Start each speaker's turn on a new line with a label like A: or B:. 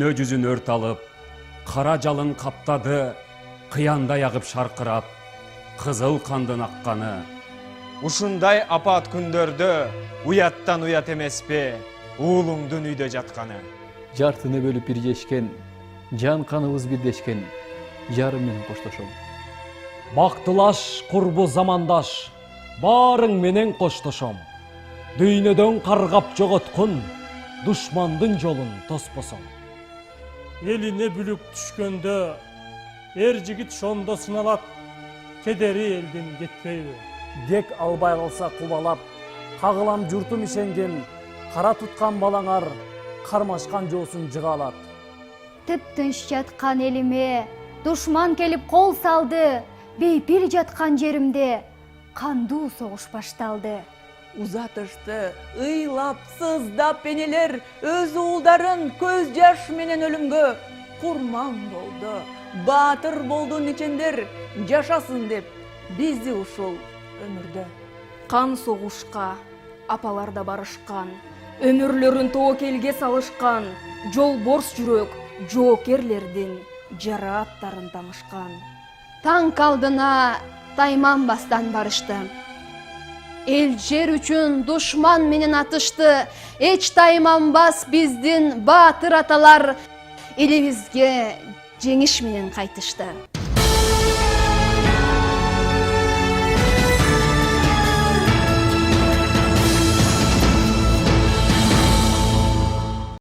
A: дүйнө жүзүн өрт алып, кара жалын каптады, кыяндай агып шаркырап, кызыл кандын акканы.
B: Ушундай апат күндөрдө уяттан уят эмеспи уулуңдун үйдө жатканы.
C: Жартыны бөлүп бирдешкен, жан каныбыз бирдешкен, жарым менен коштошом.
D: Бактылаш, курбу замандаш, барың менен коштошом. Дүйнөдөн каргап жоготкун, душмандын жолун тоспосом.
E: Элине бүлүк түшкөндө, эр жигит шондо сыналат, кедери элдин кетпейби.
D: Дек албай калса кубалап, кагылам журтум ишенген, кара туткан балаңар, кармашкан жоосун жыгалат.
F: Тып-тынч жаткан элиме душман келип кол салды, бейпил жаткан жеримде кандуу согуш башталды.
G: Узатышты, ыйлап, сыздап энелер өз уулдарын көз жаш менен өлүмгө курман болду. Баатыр болду нечендер жашасын деп бизди ушул өмүрдө.
H: Кан согушка апалар да барышкан, өмүрлөрүн тоокелге салышкан, жолборс жүрөк жоокерлердин жара аттарын таңышкан.
F: Танк алдына тайманбастан барышты. Эл жер үчүн душман менен атышты. Эч тайманбас биздин баатыр аталар элибизге жеңиш менен кайтышты.